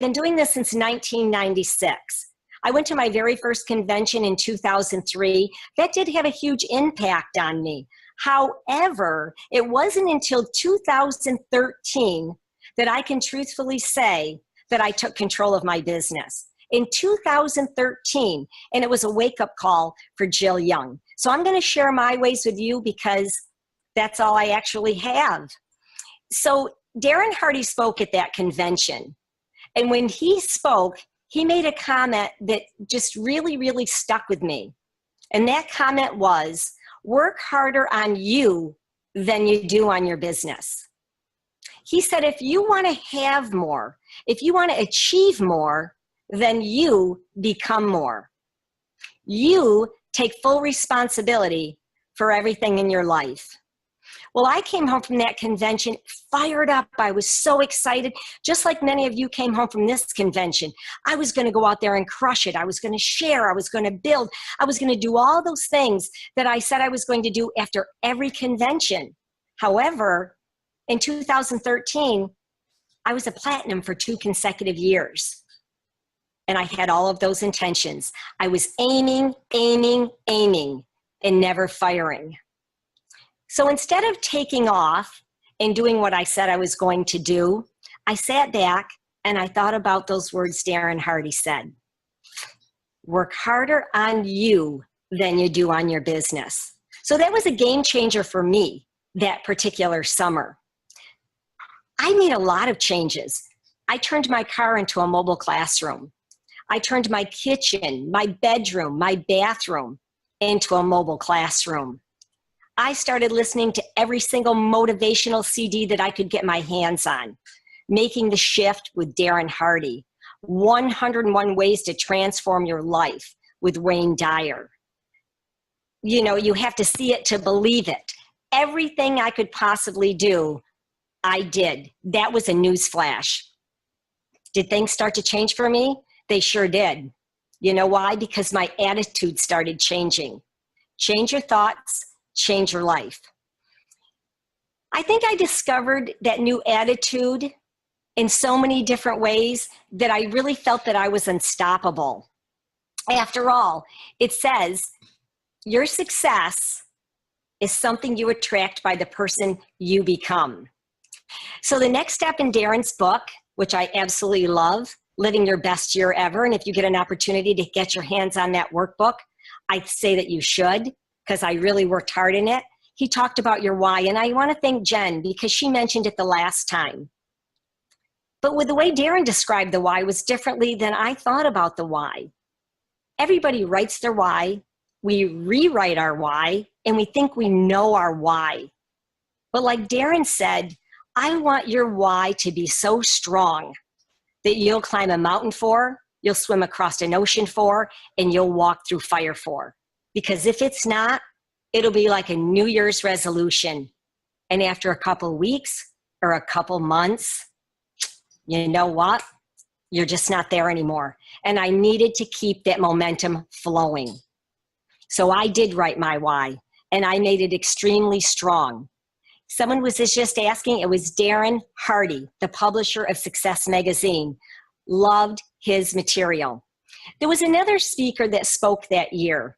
been doing this since 1996. I went to my very first convention in 2003. That did have a huge impact on me. However, it wasn't until 2013 that I can truthfully say that I took control of my business. In 2013, and it was a wake-up call for Jill Young. So I'm going to share my ways with you because that's all I actually have. So Darren Hardy spoke at that convention. And when he spoke, he made a comment that just really, really stuck with me. And that comment was, work harder on you than you do on your business. He said, if you want to have more, if you want to achieve more, then you become more. You take full responsibility for everything in your life. Well, I came home from that convention fired up. I was so excited, just like many of you came home from this convention. I was going to go out there and crush it. I was going to share. I was going to build. I was going to do all those things that I said I was going to do after every convention. However, in 2013, I was a platinum for 2 consecutive years. And I had all of those intentions. I was aiming, and never firing. So instead of taking off and doing what I said I was going to do, I sat back and I thought about those words Darren Hardy said. Work harder on you than you do on your business. So that was a game changer for me that particular summer. I made a lot of changes. I turned my car into a mobile classroom. I turned my kitchen, my bedroom, my bathroom into a mobile classroom. I started listening to every single motivational CD that I could get my hands on, making the shift with Darren Hardy, 101 Ways to Transform Your Life with Wayne Dyer. You know, you have to see it to believe it. Everything I could possibly do, I did. That was a newsflash. Did things start to change for me? They sure did. You know why? Because my attitude started changing. Change your thoughts, change your life. I think I discovered that new attitude in so many different ways that I really felt that I was unstoppable. After all, it says your success is something you attract by the person you become. So the next step in Darren's book, which I absolutely love, Living Your Best Year Ever. And if you get an opportunity to get your hands on that workbook, I'd say that you should, because I really worked hard in it. He talked about your why, and I want to thank Jen because she mentioned it the last time. But with the way Darren described the why was differently than I thought about the why. Everybody writes their why, we rewrite our why, and we think we know our why. But like Darren said, I want your why to be so strong that you'll climb a mountain for, you'll swim across an ocean for, and you'll walk through fire for. Because if it's not, it'll be like a New Year's resolution. And after a couple weeks or a couple months, you know what? You're just not there anymore. And I needed to keep that momentum flowing. So I did write my why, and I made it extremely strong. Someone was just asking, it was Darren Hardy, the publisher of Success Magazine, loved his material. There was another speaker that spoke that year,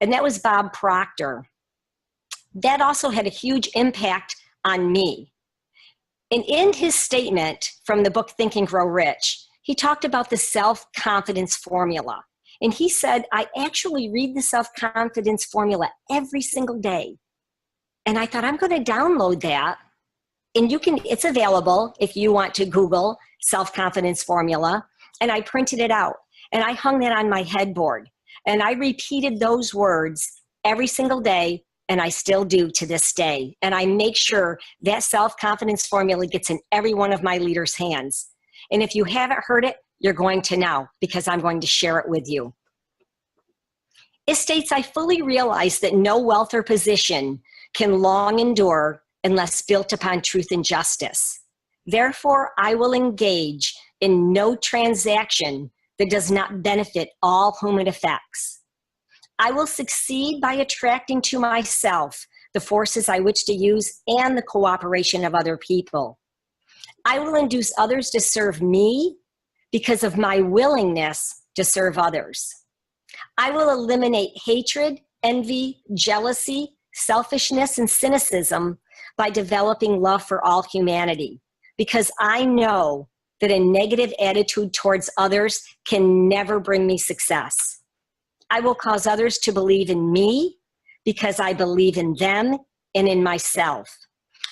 and that was Bob Proctor. That also had a huge impact on me. And in his statement from the book Think and Grow Rich, he talked about the self-confidence formula. And he said, I actually read the self-confidence formula every single day. And I thought, I'm going to download that. And it's available if you want to Google self-confidence formula. And I printed it out. And I hung that on my headboard. And I repeated those words every single day. And I still do to this day. And I make sure that self-confidence formula gets in every one of my leaders' hands. And if you haven't heard it, you're going to now, because I'm going to share it with you. It states, I fully realize that no wealth or position can long endure unless built upon truth and justice. Therefore, I will engage in no transaction that does not benefit all whom it affects. I will succeed by attracting to myself the forces I wish to use and the cooperation of other people. I will induce others to serve me because of my willingness to serve others. I will eliminate hatred, envy, jealousy, selfishness, and cynicism by developing love for all humanity, because I know that a negative attitude towards others can never bring me success. I will cause others to believe in me because I believe in them and in myself.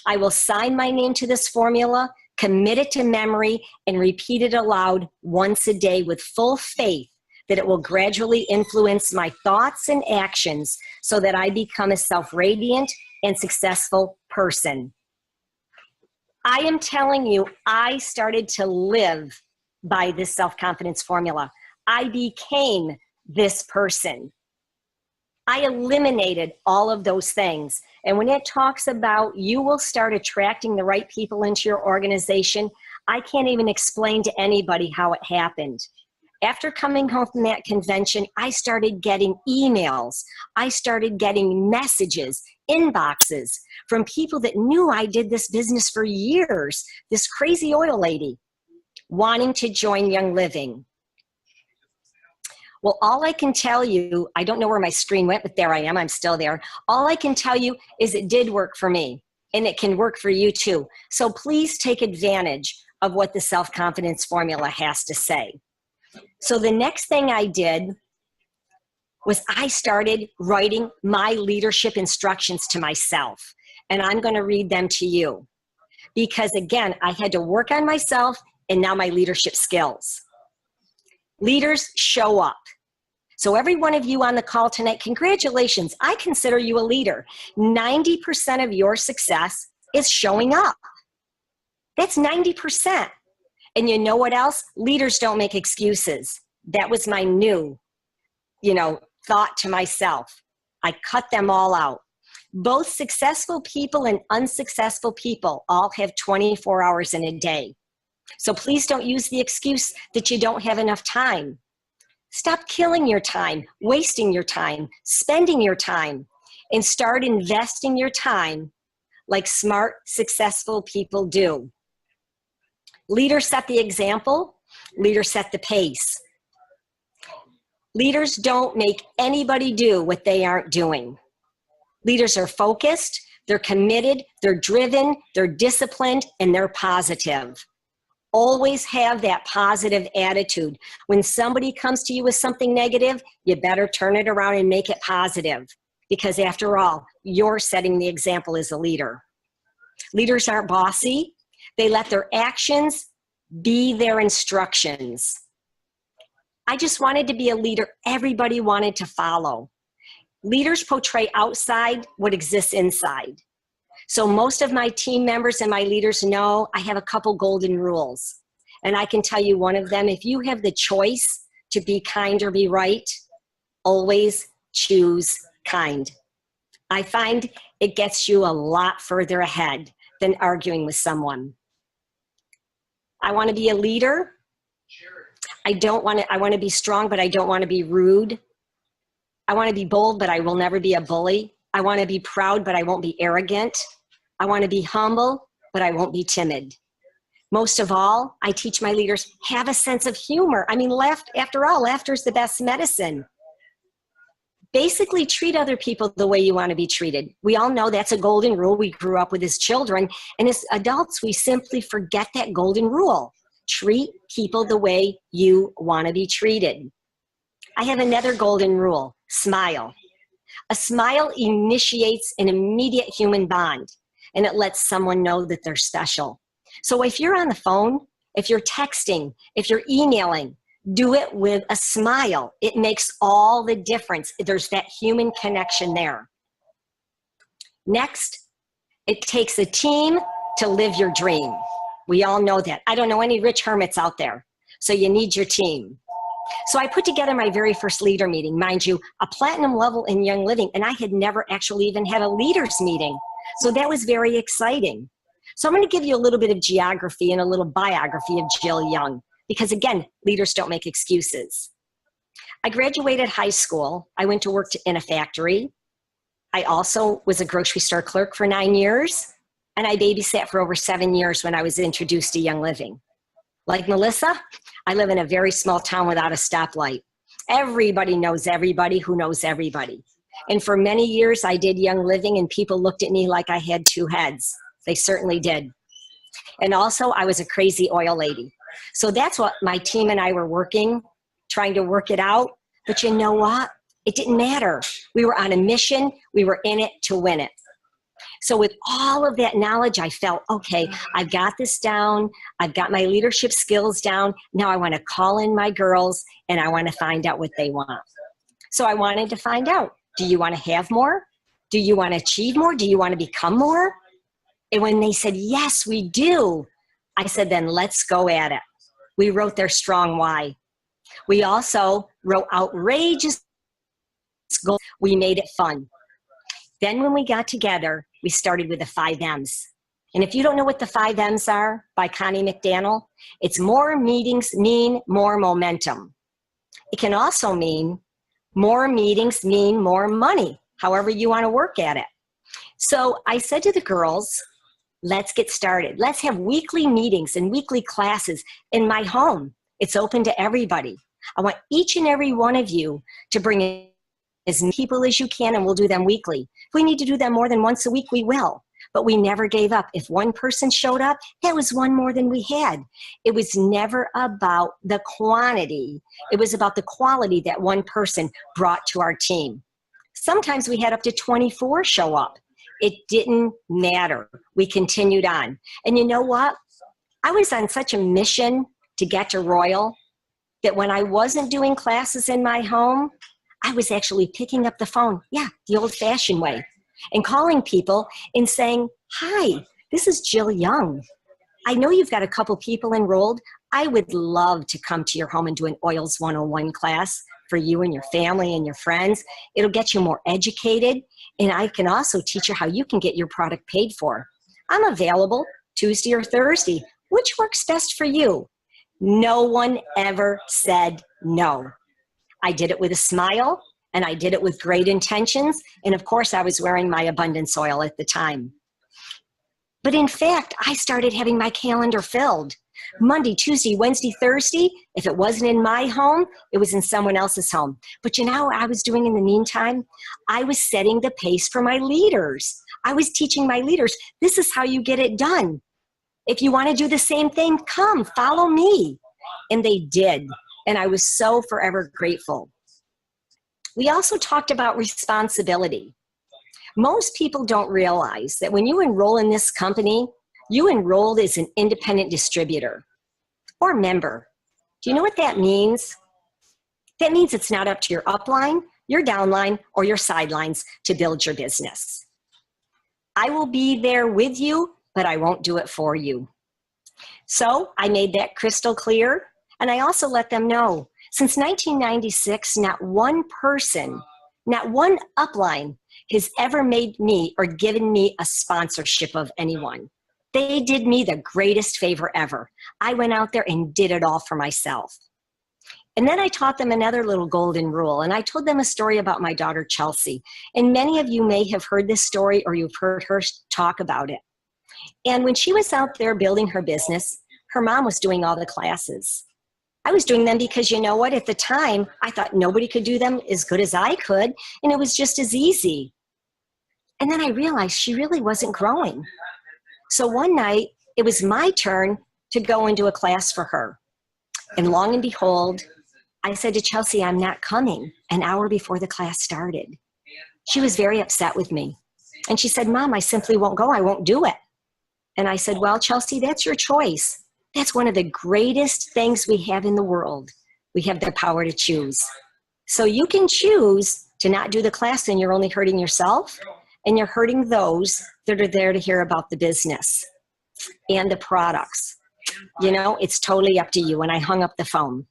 I will sign my name to this formula, commit it to memory, and repeat it aloud once a day with full faith that it will gradually influence my thoughts and actions so that I become a self-radiant and successful person. I am telling you, I started to live by this self-confidence formula. I became this person. I eliminated all of those things. And when it talks about you will start attracting the right people into your organization, I can't even explain to anybody how it happened. After coming home from that convention, I started getting emails. I started getting messages, inboxes from people that knew I did this business for years, this crazy oil lady wanting to join Young Living. Well, all I can tell you, I don't know where my screen went, but there I am, I'm still there. All I can tell you is it did work for me, and it can work for you too. So please take advantage of what the self-confidence formula has to say. So the next thing I did was I started writing my leadership instructions to myself, and I'm going to read them to you. Because again, I had to work on myself and now my leadership skills. Leaders show up. So every one of you on the call tonight, congratulations. I consider you a leader. 90% of your success is showing up. That's 90%. And you know what else? Leaders don't make excuses. That was my new, thought to myself. I cut them all out. Both successful people and unsuccessful people all have 24 hours in a day. So please don't use the excuse that you don't have enough time. Stop killing your time, wasting your time, spending your time, and start investing your time like smart, successful people do. Leaders set the example. Leaders set the pace. Leaders don't make anybody do what they aren't doing. Leaders are focused, they're committed, they're driven, they're disciplined, and they're positive. Always have that positive attitude. When somebody comes to you with something negative, you better turn it around and make it positive. Because after all, you're setting the example as a leader. Leaders aren't bossy. They let their actions be their instructions. I just wanted to be a leader everybody wanted to follow. Leaders portray outside what exists inside. So most of my team members and my leaders know I have a couple golden rules. And I can tell you one of them, if you have the choice to be kind or be right, always choose kind. I find it gets you a lot further ahead than arguing with someone. I want to be a leader. I want to be strong, but I don't want to be rude. I want to be bold, but I will never be a bully. I want to be proud, but I won't be arrogant. I want to be humble, but I won't be timid. Most of all, I teach my leaders, have a sense of humor. I mean, after all, laughter is the best medicine. Basically, treat other people the way you want to be treated. We all know that's a golden rule we grew up with as children, and as adults, we simply forget that golden rule. Treat people the way you want to be treated. I have another golden rule, smile. A smile initiates an immediate human bond, and it lets someone know that they're special. So if you're on the phone, if you're texting, if you're emailing, do it with a smile. It makes all the difference. There's that human connection there. Next, it takes a team to live your dream. We all know that. I don't know any rich hermits out there, so you need your team. So I put together my very first leader meeting, mind you, a platinum level in Young Living, and I had never actually even had a leaders meeting. So that was very exciting. So I'm going to give you a little bit of geography and a little biography of Jill Young, because again, leaders don't make excuses. I graduated high school. I went to work in a factory. I also was a grocery store clerk for 9 years, and I babysat for over 7 years when I was introduced to Young Living. Like Melissa, I live in a very small town without a stoplight. Everybody knows everybody who knows everybody. And for many years, I did Young Living, and people looked at me like I had two heads. They certainly did. And also, I was a crazy oil lady. So that's what my team and I were working, trying to work it out. But you know what? It didn't matter. We were on a mission. We were in it to win it. So with all of that knowledge, I felt, okay, I've got this down. I've got my leadership skills down. Now I want to call in my girls, and I want to find out what they want. So I wanted to find out, do you want to have more? Do you want to achieve more? Do you want to become more? And when they said, yes, we do, I said, then let's go at it. We wrote their strong why. We also wrote outrageous goals. We made it fun. Then when we got together, we started with the 5 M's. And if you don't know what the 5 M's are, by Connie McDaniel, it's more meetings mean more momentum. It can also mean more meetings mean more money, however you want to work at it. So I said to the girls, let's get started. Let's have weekly meetings and weekly classes in my home. It's open to everybody. I want each and every one of you to bring in as many people as you can, and we'll do them weekly. If we need to do them more than once a week, we will. But we never gave up. If one person showed up, that was one more than we had. It was never about the quantity. It was about the quality that one person brought to our team. Sometimes we had up to 24 show up. It didn't matter. We continued on. And you know what? I was on such a mission to get to Royal that when I wasn't doing classes in my home, I was actually picking up the phone, the old-fashioned way, and calling people and saying, hi, this is Jill Young. I know you've got a couple people enrolled. I would love to come to your home and do an Oils 101 class for you and your family and your friends. It'll get you more educated, and I can also teach you how you can get your product paid for. I'm available Tuesday or Thursday. Which works best for you? No one ever said no. I did it with a smile, and I did it with great intentions, and of course I was wearing my abundance oil at the time. But in fact, I started having my calendar filled. Monday, Tuesday, Wednesday, Thursday. If it wasn't in my home, it was in someone else's home. But you know what I was doing in the meantime? I was setting the pace for my leaders. I was teaching my leaders, this is how you get it done. If you want to do the same thing, come, follow me. And they did. And I was so forever grateful. We also talked about responsibility. Most people don't realize that when you enroll in this company, you enrolled as an independent distributor or member. Do you know what that means? That means it's not up to your upline, your downline, or your sidelines to build your business. I will be there with you, but I won't do it for you. So I made that crystal clear, and I also let them know, since 1996, not one person, not one upline has ever made me or given me a sponsorship of anyone. They did me the greatest favor ever. I went out there and did it all for myself. And then I taught them another little golden rule, and I told them a story about my daughter, Chelsea. And many of you may have heard this story or you've heard her talk about it. And when she was out there building her business, her mom was doing all the classes. I was doing them because, you know what, at the time, I thought nobody could do them as good as I could, and it was just as easy. And then I realized she really wasn't growing. So one night, it was my turn to go into a class for her. And long and behold, I said to Chelsea, I'm not coming, an hour before the class started. She was very upset with me. And she said, Mom, I simply won't go. I won't do it. And I said, well, Chelsea, that's your choice. That's one of the greatest things we have in the world. We have the power to choose. So you can choose to not do the class, and you're only hurting yourself, and you're hurting those that are there to hear about the business and the products. You know, it's totally up to you. And I hung up the phone.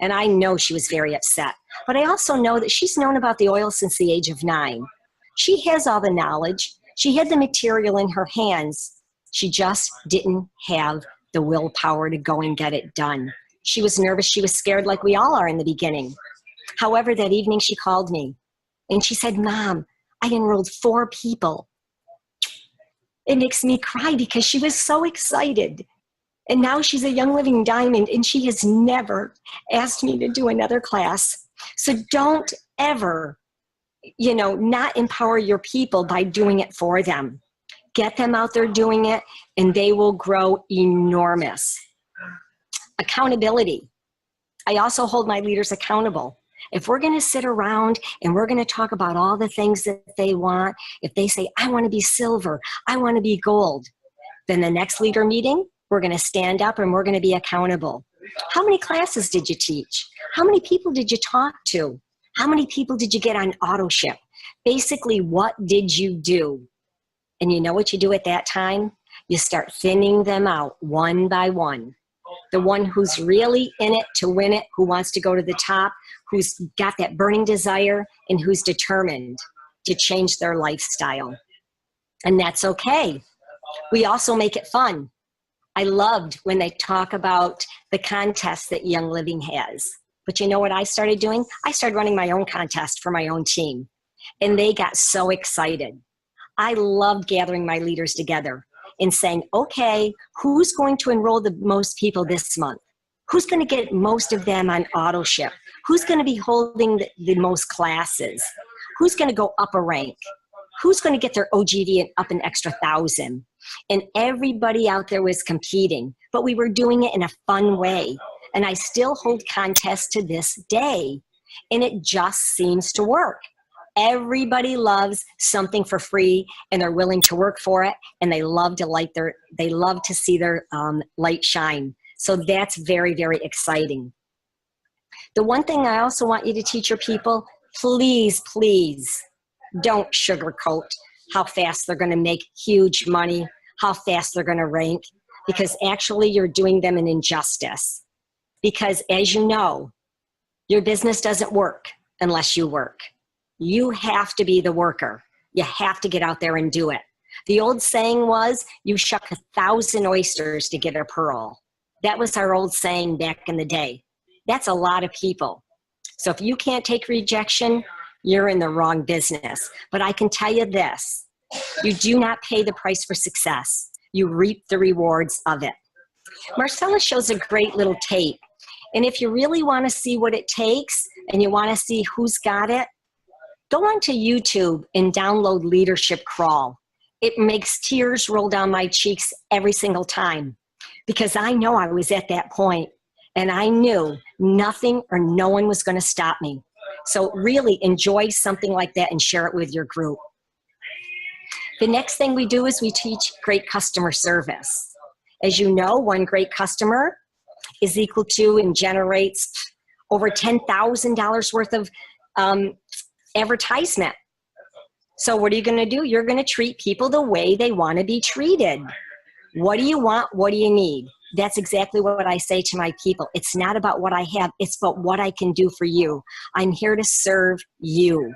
And I know she was very upset. But I also know that she's known about the oil since the age of 9. She has all the knowledge. She had the material in her hands. She just didn't have the willpower to go and get it done. She was nervous. She was scared, like we all are in the beginning. However, that evening she called me and she said, Mom, I enrolled 4 people. It makes me cry because she was so excited. And now she's a Young Living Diamond, and she has never asked me to do another class. So don't ever, not empower your people by doing it for them. Get them out there doing it, and they will grow enormous. Accountability. I also hold my leaders accountable. If we're going to sit around and we're going to talk about all the things that they want, if they say, I want to be silver, I want to be gold, then the next leader meeting, we're going to stand up and we're going to be accountable. How many classes did you teach? How many people did you talk to? How many people did you get on auto ship? Basically, what did you do? And you know what you do at that time? You start thinning them out one by one. The one who's really in it to win it, who wants to go to the top, who's got that burning desire, and who's determined to change their lifestyle. And that's okay. We also make it fun. I loved when they talk about the contest that Young Living has. But you know what I started doing? I started running my own contest for my own team. And they got so excited. I loved gathering my leaders together and saying, okay, who's going to enroll the most people this month? Who's going to get most of them on auto ship? Who's going to be holding the most classes? Who's going to go up a rank? Who's going to get their OGD up an extra 1,000? And everybody out there was competing, but we were doing it in a fun way. And I still hold contests to this day, and it just seems to work. Everybody loves something for free, and they're willing to work for it, and they love to see their light shine. So that's very, very exciting. The one thing I also want you to teach your people, please, please don't sugarcoat how fast they're going to make huge money, how fast they're going to rank, because actually you're doing them an injustice. Because as you know, your business doesn't work unless you work. You have to be the worker. You have to get out there and do it. The old saying was, you shuck 1,000 oysters to get a pearl. That was our old saying back in the day. That's a lot of people. So if you can't take rejection, you're in the wrong business. But I can tell you this, you do not pay the price for success. You reap the rewards of it. Marcella shows a great little tape. And if you really want to see what it takes and you want to see who's got it, go onto YouTube and download Leadership Crawl. It makes tears roll down my cheeks every single time, because I know I was at that point and I knew nothing or no one was going to stop me. So really enjoy something like that and share it with your group. The next thing we do is we teach great customer service. As you know, one great customer is equal to and generates over $10,000 worth of advertisement. So what are you going to do? You're going to treat people the way they want to be treated. What do you want? What do you need? That's exactly what I say to my people. It's not about what I have. It's about what I can do for you. I'm here to serve you.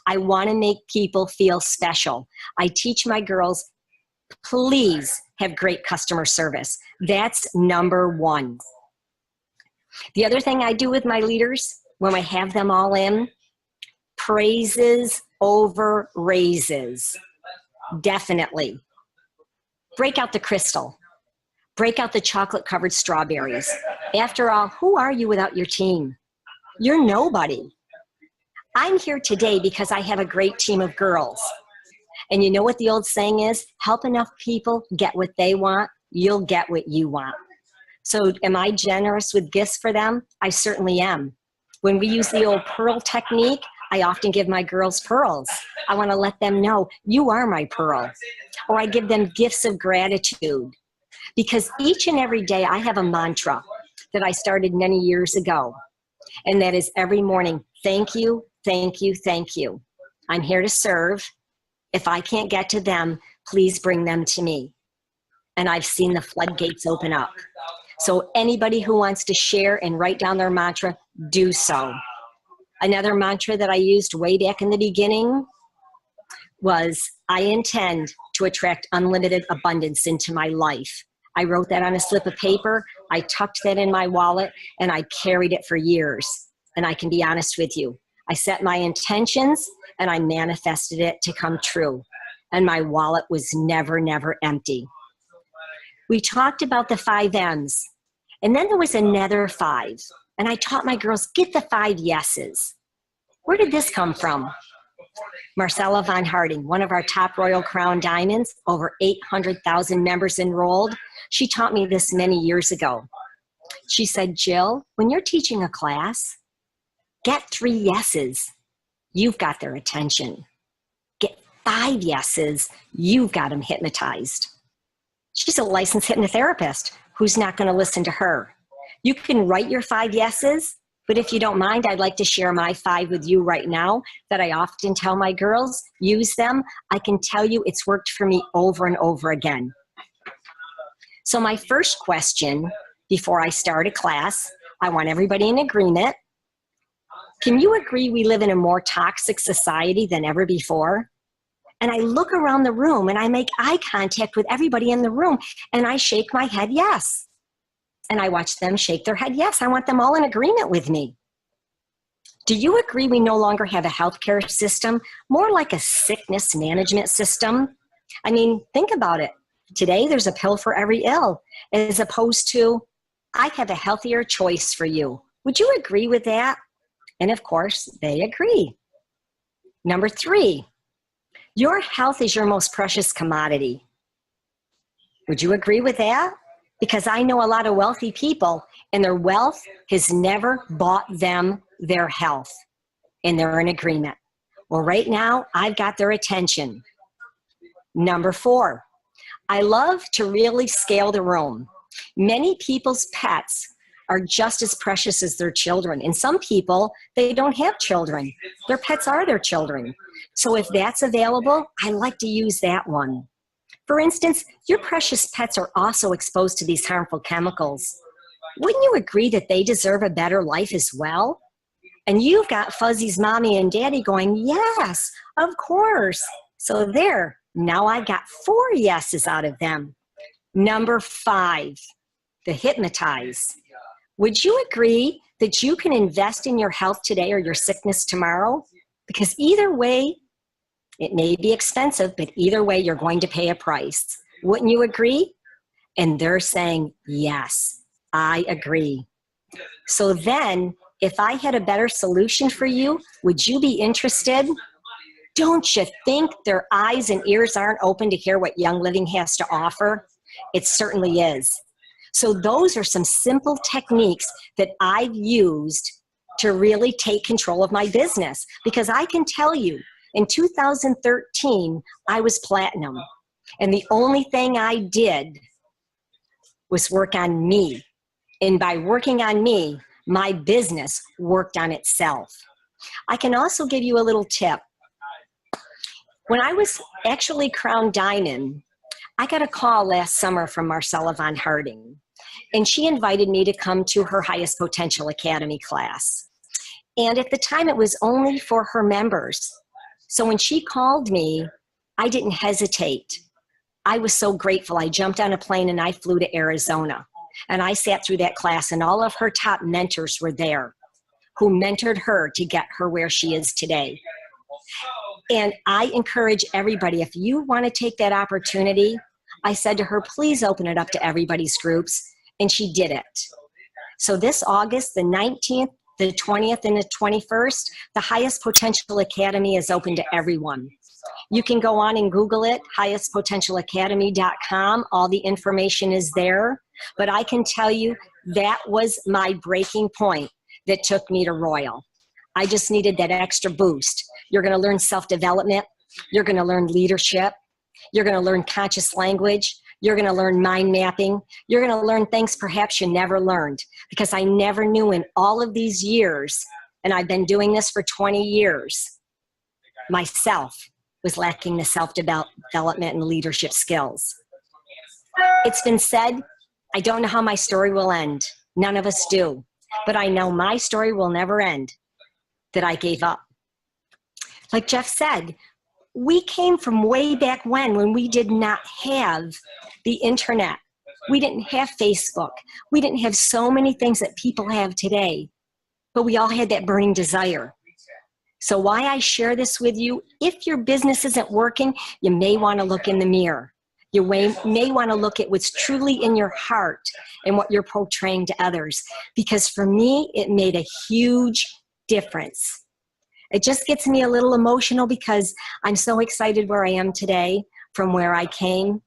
I want to make people feel special. I teach my girls, please have great customer service. That's number one. The other thing I do with my leaders when I have them all in, praises over raises. Definitely. Break out the crystal. Break out the chocolate-covered strawberries. After all, who are you without your team? You're nobody. I'm here today because I have a great team of girls. And you know what the old saying is? Help enough people get what they want, you'll get what you want. So am I generous with gifts for them? I certainly am. When we use the old pearl technique, I often give my girls pearls. I want to let them know, you are my pearl. Or I give them gifts of gratitude. Because each and every day I have a mantra that I started many years ago. And that is every morning, thank you, thank you, thank you. I'm here to serve. If I can't get to them, please bring them to me. And I've seen the floodgates open up. So anybody who wants to share and write down their mantra, do so. Another mantra that I used way back in the beginning was, I intend to attract unlimited abundance into my life. I wrote that on a slip of paper, I tucked that in my wallet, and I carried it for years. And I can be honest with you, I set my intentions and I manifested it to come true. And my wallet was never, never empty. We talked about the 5 M's. And then there was another 5. And I taught my girls, get the 5 yeses. Where did this come from? Marcella Von Harding, one of our top Royal Crown Diamonds, over 800,000 members enrolled. She taught me this many years ago. She said, Jill, when you're teaching a class, get 3 yeses. You've got their attention. Get 5 yeses. You've got them hypnotized. She's a licensed hypnotherapist. Who's not going to listen to her? You can write your 5 yeses, but if you don't mind, I'd like to share my 5 with you right now that I often tell my girls, use them. I can tell you it's worked for me over and over again. So my first question before I start a class, I want everybody in agreement. Can you agree we live in a more toxic society than ever before? And I look around the room and I make eye contact with everybody in the room and I shake my head yes. And I watch them shake their head yes. I want them all in agreement with me. Do you agree we no longer have a healthcare system, more like a sickness management system? I mean, think about it. Today there's a pill for every ill, as opposed to, I have a healthier choice for you. Would you agree with that? And of course, they agree. Number 3. Your health is your most precious commodity. Would you agree with that? Because I know a lot of wealthy people and their wealth has never bought them their health. And they're in agreement. Well, right now, I've got their attention. Number 4, I love to really scale the room. Many people's pets are just as precious as their children. And some people, they don't have children. Their pets are their children. So if that's available, I like to use that one. For instance, your precious pets are also exposed to these harmful chemicals. Wouldn't you agree that they deserve a better life as well? And you've got Fuzzy's mommy and daddy going, yes, of course. So there, now I've got 4 yeses out of them. Number 5, the hypnotize. Would you agree that you can invest in your health today or your sickness tomorrow? Because either way, it may be expensive, but either way, you're going to pay a price. Wouldn't you agree? And they're saying, yes, I agree. So then, if I had a better solution for you, would you be interested? Don't you think their eyes and ears aren't open to hear what Young Living has to offer? It certainly is. So those are some simple techniques that I've used to really take control of my business. Because I can tell you, in 2013, I was platinum. And the only thing I did was work on me. And by working on me, my business worked on itself. I can also give you a little tip. When I was actually crowned diamond, I got a call last summer from Marcella Von Harding. And she invited me to come to her Highest Potential Academy class. And at the time, it was only for her members. So when she called me, I didn't hesitate. I was so grateful. I jumped on a plane and I flew to Arizona. And I sat through that class and all of her top mentors were there who mentored her to get her where she is today. And I encourage everybody, if you want to take that opportunity, I said to her, please open it up to everybody's groups. And she did it. So this August, the 19th, the 20th, and the 21st, the Highest Potential Academy is open to everyone. You can go on and Google it, highestpotentialacademy.com. All the information is there. But I can tell you that was my breaking point that took me to Royal. I just needed that extra boost. You're going to learn self-development. You're going to learn leadership. You're going to learn conscious language. You're going to learn mind mapping. You're going to learn things perhaps you never learned, because I never knew in all of these years, and I've been doing this for 20 years, myself was lacking the self-development and leadership skills. It's been said, I don't know how my story will end. None of us do. But I know my story will never end, that I gave up. Like Jeff said, we came from way back when we did not have the internet. We didn't have Facebook. We didn't have so many things that people have today, but we all had that burning desire. So why I share this with you, if your business isn't working, you may want to look in the mirror. You may want to look at what's truly in your heart and what you're portraying to others. Because for me, it made a huge difference. It just gets me a little emotional because I'm so excited where I am today from where I came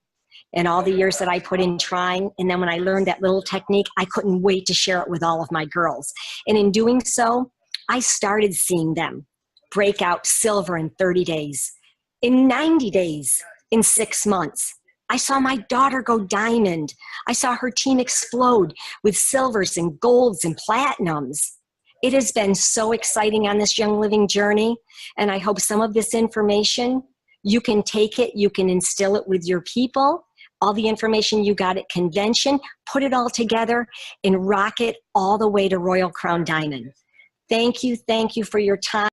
and all the years that I put in trying. And then when I learned that little technique, I couldn't wait to share it with all of my girls. And in doing so, I started seeing them break out silver in 30 days, in 90 days, in 6 months. I saw my daughter go diamond. I saw her team explode with silvers and golds and platinums. It has been so exciting on this Young Living journey, and I hope some of this information, you can take it, you can instill it with your people, all the information you got at convention, put it all together and rock it all the way to Royal Crown Diamond. Thank you for your time.